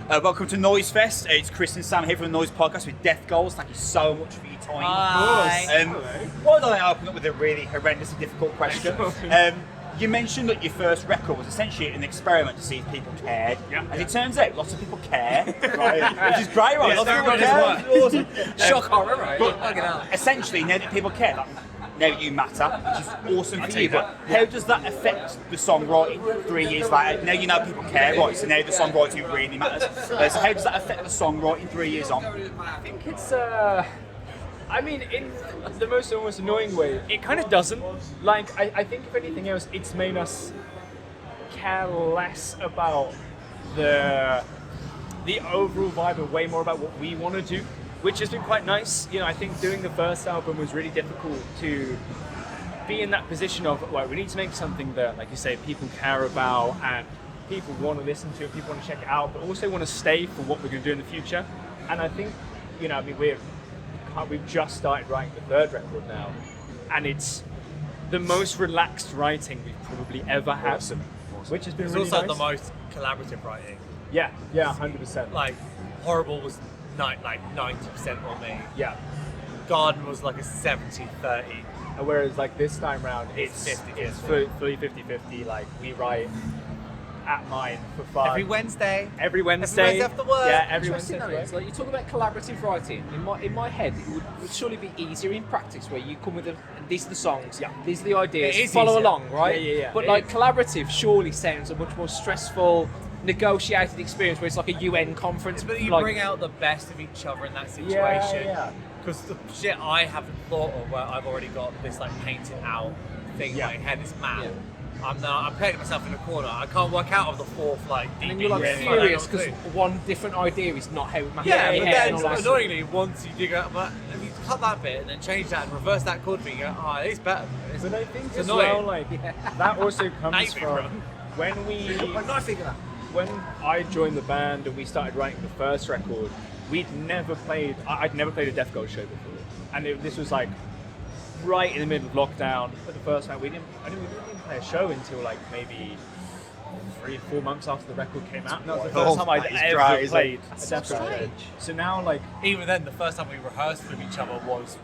Welcome to Noizzefest. It's Kris and Sam here from the Noizze Podcast with Death Goals. Thank you so much for your time. Hi. Why don't I open up with a really horrendously difficult question? You mentioned that your first record was essentially an experiment to see if people cared. As it turns out, lots of people care, right? Which is great, right? Lots of people care. Awesome. Shock horror, right? But essentially, now that people care, now you matter, which is awesome for you. But how does that affect the songwriting 3 years later? Now you know people care, right? So now the songwriting really matters. So how does that affect the songwriting 3 years on? I think it's, I mean, in the most almost annoying way, it kind of doesn't. Like, I think if anything else, it's made us care less about the overall vibe and way more about what we want to do, which has been quite nice. You know, I think doing the first album was really difficult to be in that position of, right, we need to make something that, like you say, people care about and people want to listen to, people want to check it out, but also want to stay for what we're going to do in the future. And I think, you know, I mean, we've just started writing the third record now, and it's the most relaxed writing we've probably ever had, which has been It's really also nice. the most collaborative writing. Yeah, 100%. Like, Horrible was 90% on me. Yeah. Garden was like a 70-30. And whereas like this time round, it's 50-50. It's fully 50-50. Like we write at mine for fun. Every Wednesday. Every Wednesday after work. Yeah, every Interesting Wednesday. though, it's like you talk about collaborative writing. In my head, it would surely be easier in practice where you come with these are the songs, these are the ideas, It is follow easier. along, right? Yeah. But It like is. collaborative surely sounds a much more stressful, negotiated experience where it's like a UN conference. But you like, bring out the best of each other in that situation. Yeah. Because the shit I haven't thought of, where I've already got this like painted out thing in my head, this map. Yeah. I'm putting myself in a corner. I can't work out of the fourth like DB. and then you're like furious because one different idea is not how it matters. Yeah, but then and all that annoyingly, once you dig out, but if you cut that bit and then change that and reverse that chord thing, you go, oh, it's better. But I think It's as annoying. well, like that also comes Nightmare, from when we. I figure that. When I joined the band and we started writing the first record, I'd never played a Death Gold show before, and this was like right in the middle of lockdown. For the first night, we didn't play a show until like maybe 3 or 4 months after the record came out. And that was the first time I'd that is ever dry, isn't it? played a That's Death so Gold show. strange. So now, like, Even then, the first time we rehearsed with each other was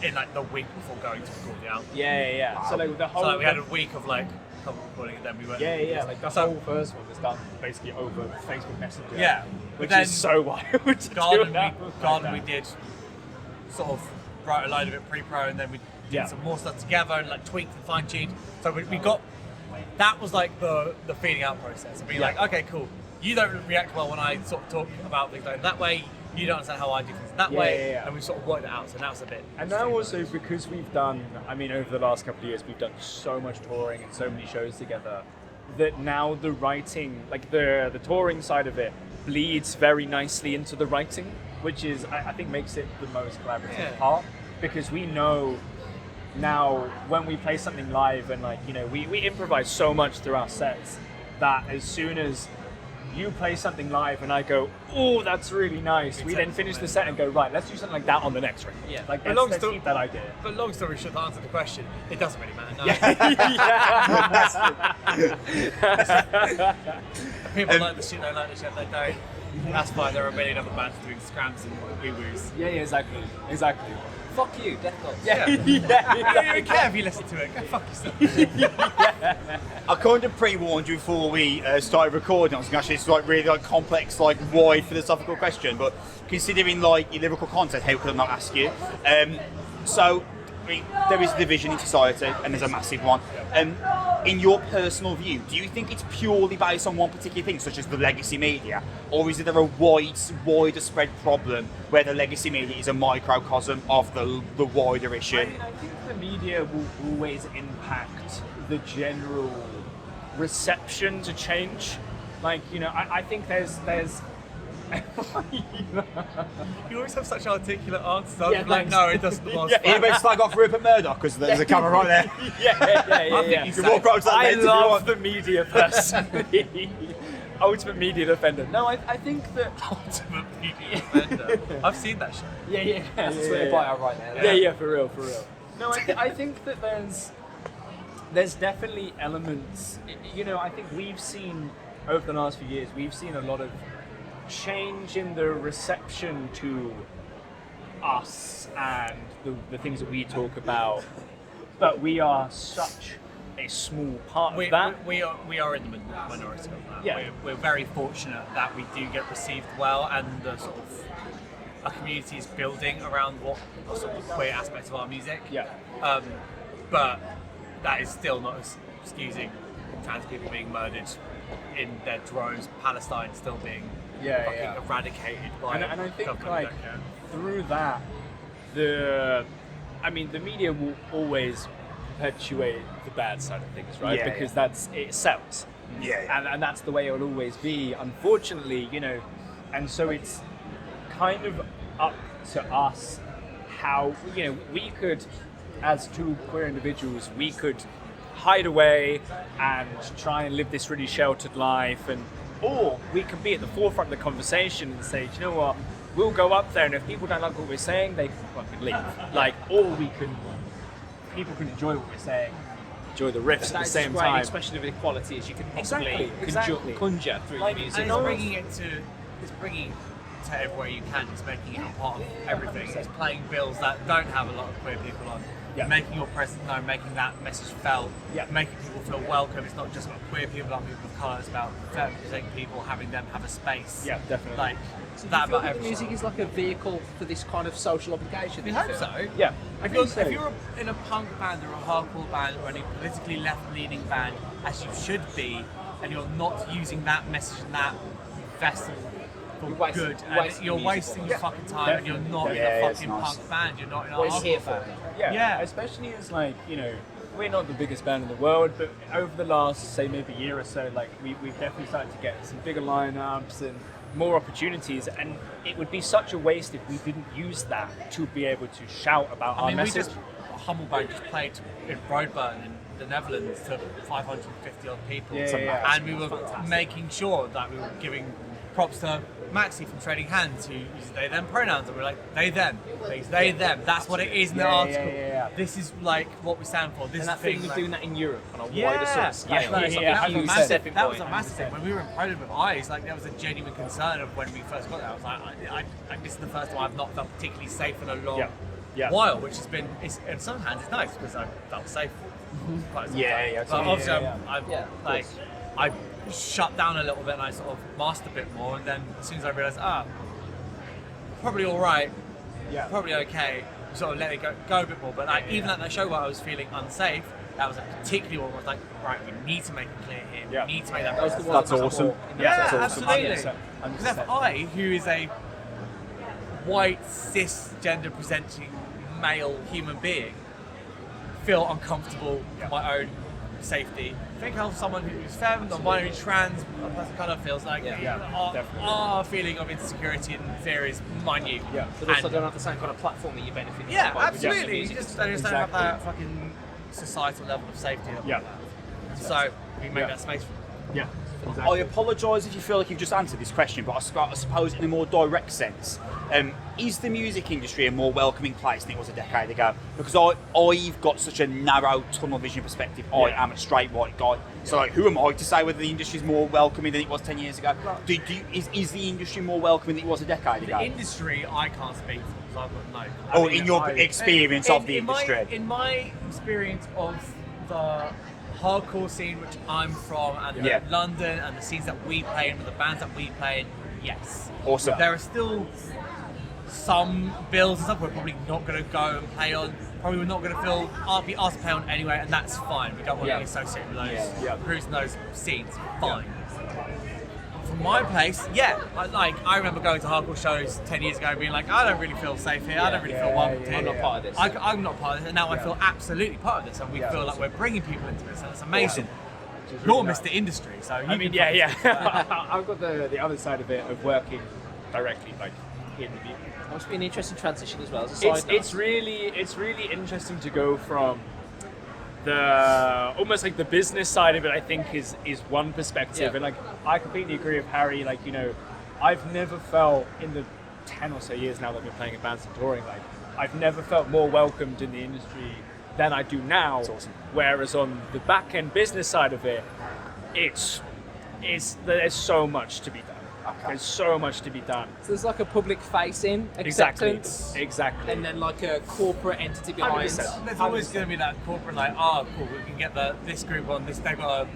in like the week before going to record the album. yeah. So like the whole So like, we had a week of like cover recording, and then we went. like the So- whole first one was done basically over Facebook Messenger. Yeah, which but then is so wild. To Garden, do we did sort of write a load of it pre-pro, and then we did some more stuff together and like tweaked and fine-tuned. So we got that was like the feeding out process. Being like, okay, cool. You don't react well when I sort of talk about things like that way. You don't understand how I do things that way, and we sort of worked it out. So now it's a bit. And now also because we've done, I mean, over the last couple of years, we've done so much touring and so many shows together that now the writing, like the touring side of it, bleeds very nicely into the writing, which is, I think, makes it the most collaborative part, because we know now when we play something live and like, you know, we improvise so much through our sets that as soon as you play something live and I go, oh, that's really nice. We then finish the set and go, right, let's do something like that on the next record. Yeah. Like, But let's keep that idea. But long story short, to answer the question, it doesn't really matter. No. People like the shit, they like the shit, they don't. That's fine. There are a million other bands doing scrams and wee-woos. Yeah, exactly. Fuck you, Death Gods. I don't even care if you listen to it. Go fuck yourself. I kind of pre-warned you before we started recording. I was going to actually like really like complex, like wide philosophical question, but considering like your lyrical content, how could I not ask you? So I mean, there is a division in society, and there's a massive one. In your personal view, do you think it's purely based on one particular thing, such as the legacy media, or is there a wider spread problem where the legacy media is a microcosm of the wider issue? I think the media will always impact the general reception to change. Like, you know, I think there's You always have such articulate answers. I'm Yeah, like, thanks. no, it doesn't belong. Are you about to slag off Rupert Murdoch because there's a camera right there? yeah. You can walk right to that I lens if you love want. the media personally. Ultimate media defender. No, I think that. Ultimate media defender. I've seen that show. Yeah. That's what they buy out right now. Yeah, for real. No, I think that there's definitely elements. You know, I think we've seen over the last few years, we've seen a lot of change in the reception to us and the things that we talk about, but we are such a small part of that. We are in the minority of that. Yeah. We're very fortunate that we do get received well, and the sort of a community is building around what sort of queer aspects of our music. Yeah. But that is still not excusing trans people being murdered in their droves, Palestine still being fucking eradicated by and I think government like that care. through that, the media will always perpetuate the bad side of things, right? Yeah, because that's it sells. Yeah. And that's the way it will always be, unfortunately, you know. And so it's kind of up to us how, you know, we could, as two queer individuals, we could hide away and try and live this really sheltered life, or we can be at the forefront of the conversation and say, do you know what, we'll go up there, and if people don't like what we're saying, they can fucking leave. Like, or people can enjoy what we're saying, enjoy the riffs at the same great time. expression of equality as you can possibly Exactly. conjure through Like, the music. And it's bringing it to everywhere you can. It's making it a part of everything. It's playing bills that don't have a lot of queer people on. Yeah. Making your presence known, making that message felt, Yeah. making people feel welcome. It's not just about queer people, about people of colour. It's about representing people, having them have a space. Yeah, definitely. Like So do that you feel about that the everything. music is like a vehicle for this kind of social obligation? I do you hope feel? so. Yeah, If you're in a punk band or a hardcore band or any politically left-leaning band, as you should be, and you're not using that message and that vessel for You're wasting- good, you're and wasting you're the music wasting for your it. fucking time, and you're not in Yeah, a it's fucking nice. punk band, you're not in a What it's here hardcore for. band. Yeah, especially as like, you know, we're not the biggest band in the world, but over the last, say, maybe year or so, like we've definitely started to get some bigger lineups and more opportunities, and it would be such a waste if we didn't use that to be able to shout about I our mean, message. Humble Band just played in Broadburn in the Netherlands to 550 odd people, Yeah. and we were making sure that we were giving props to Maxi from Trading Hands, who uses they them pronouns, and we're like they them, they them. That's what it is in the Yeah, article. yeah. This is like what we stand for. This And that is the thing of like, doing that in Europe on a wider yeah, sort of scale. Yeah, It's like yeah, a that was a huge massive. stepping That was point. a massive thing. When we were in Poland with Eyes, like there was a genuine concern of when we first got there. I was like, this is the first time I've not felt particularly safe in a long Yeah. while, which has been, in some hands, it's nice because I felt safe. Quite a Yeah, time. yeah, But totally. obviously, Yeah. I shut down a little bit and I sort of masked a bit more, and then as soon as I realised, probably all right, probably okay, sort of let it go a bit more. But like, even at that show where I was feeling unsafe, that was a particularly one where I was like, right, we need to make it clear here. Yeah. We need to make that. That was the one That's that was awesome. more in the Yeah, sense. absolutely. 100%. Because if I, who is a white cisgender presenting male human being, feel uncomfortable for my own safety, think of someone who's femme, non-binary, trans, a person of colour feels like definitely. our feeling of insecurity and fear is minute. Yeah. But also And- don't have the same kind of platform that you benefit from. yeah, by absolutely. producing You music. just don't have Exactly. that fucking societal level of safety. Yeah. So we make Yeah. that space for Yeah. I apologise if you feel like you've just answered this question, but I suppose in a more direct sense, is the music industry a more welcoming place than it was a decade ago? Because I've got such a narrow tunnel vision perspective. I Yeah. am a straight white guy, so like, who am I to say whether the industry is more welcoming than it was 10 years ago? Is the industry more welcoming than it was a decade ago? the industry. I can't speak for because I've got no. Oh, in your experience of the industry. In my experience of the hardcore scene, which I'm from, and Yeah. London, and the scenes that we play in, and the bands that we play in, yes. Awesome. There are still some bills and stuff we're probably not going to go and play on. Probably we're not going to be asked to play on anyway, and that's fine. We don't want to be associated with those crews and those scenes. Fine. From my place, I remember going to hardcore shows 10 years ago and being like, I don't really feel safe here, I don't really feel welcome here. I'm not part of this. I'm not part of this, and now I feel absolutely part of this, and we feel like we're bringing people into this, and it's amazing. You're Mr. Industry, so you I mean, can I've got the other side of it of working directly, like in the music. It must be an interesting transition as well as a side note. It's really interesting to go from the almost like the business side of it. I think is one perspective, Yeah. and like I completely agree with Harry. Like, you know, I've never felt in the 10 or so years now that I've been playing in bands and touring, like I've never felt more welcomed in the industry than I do now. That's awesome. Whereas on the back end business side of it, it's there's so much to be done. There's so much to be done. So there's like a public facing acceptance, Exactly. and then like a corporate entity behind. 100%. There's always going to be that corporate, like, oh, cool, we can get this group on this. They've got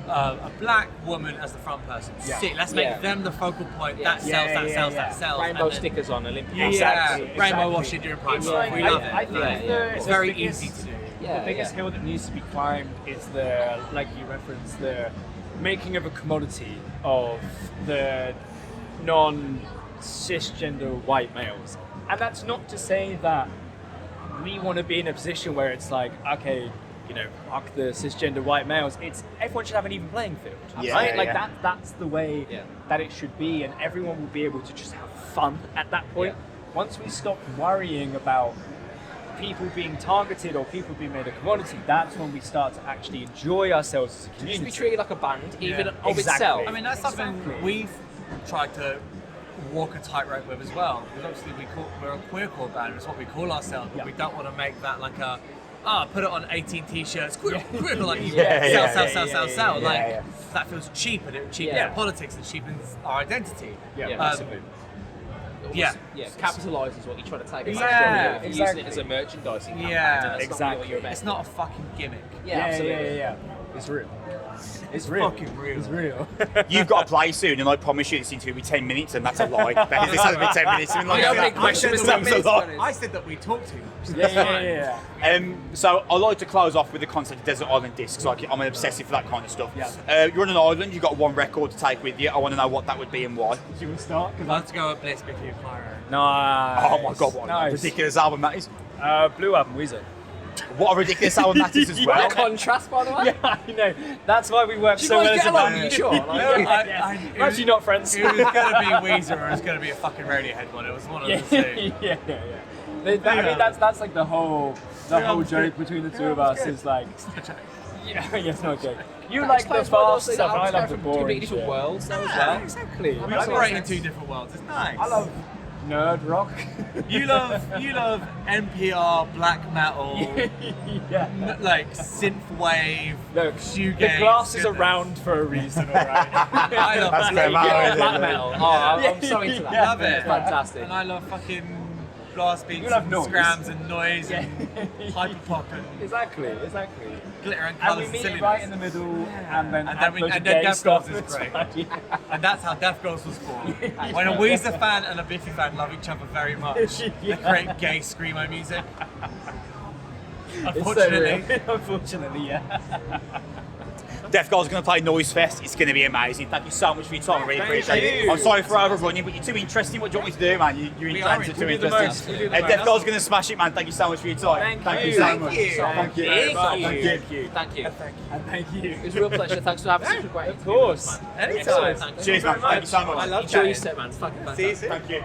a black woman as the front person. Yeah. Sick. Let's make them the focal point. Yeah. That sells. That sells. Rainbow And then- stickers on Olympic. Yeah, Exactly. rainbow washing during Pride It's Month. like, We love I it. think It's the very biggest- easy to do. Yeah, the biggest hill that needs to be climbed is the, like you referenced, the making of a commodity of the non-cisgender white males. And that's not to say that we want to be in a position where it's like, okay, you know, fuck the cisgender white males. It's everyone should have an even playing field, Yeah, right? Like yeah. that's the way that it should be, and everyone will be able to just have fun at that point. Once we stop worrying about people being targeted or people being made a commodity, that's when we start to actually enjoy ourselves as a It should community. be treated like a band, even of Exactly. itself. I mean, that's something we've tried to walk a tightrope with as well. Because obviously we're a queercore band, it's what we call ourselves, but we don't want to make that like a, put it on 18 t-shirts, queer, like you sell. Like, that feels cheap, and it cheapens our politics and cheapens our identity. Massively. Capitalises what you're trying to take. Yeah, If you're using it as a merchandising campaign, Yeah, then that's not really what you're about. It's not a fucking gimmick. Absolutely. It's real. It's fucking real. It's real. You've got to play soon, and I promise you, this interview will be 10 minutes, and that's a lie. This hasn't been 10 minutes. It's been The opening like question was 10 minutes. I said that we talked to you. Yeah. So I like to close off with the concept of desert island discs. Like, I'm an obsessive for that kind of stuff. You're on an island. You've got one record to take with you. I want to know what that would be and why. Do you want to start? Let's go with Bliss Biffy and Clyro. Nice. Oh my god, what a ridiculous album that is! Blue album, Weezer. What a ridiculous album that is as well. Contrast, by the way. Yeah, I know. That's why we work Do you so well guys as get a along? band. Are you sure? We're actually not friends. It was going to be Weezer or it was going to be a fucking Radiohead one. It was one of the two. yeah. I mean, that's like the whole joke between the two of us is like, it's not a joke. You like the fast stuff, and I love the boring completely different shit. worlds, though, as well. Exactly. We operate in two different worlds. It's nice. I love nerd rock. You love NPR, black metal, like synthwave, Look, shoegaze. the glass is goodness. around for a reason, alright? I love That's black fair metal, Black metal. Oh, I'm so into that. Love it. It's fantastic. And I love fucking blast beats You love and noise. scrams and noise and hyperpop and Exactly. glitter and And colours we meet and it right in silliness. the middle, and then And then Death Girls is great. And that's how Death Girls was born. When a Weezer fan and a Biffy fan love each other very much, they create gay screamo music. Unfortunately. Unfortunately, yeah. Deaf Girl's going to play Noizzefest. It's going to be amazing. Thank you so much for your time. I really appreciate it. I'm sorry for overrunning, but you're too interesting. What do you want me to do, man? You're intense, too We do the interesting. most. We do the Deaf most. Girl's going to smash it, man. Thank you so much for your time. Thank you. so much. Thank you. Thank you. Thank you. And thank you. It was a real pleasure. Thanks for having such a great Of course. Anytime. Thank you. Cheers, man. Thank you so much. I love Enjoy your chatting. set, man. It's fucking See you fantastic. soon. Thank you.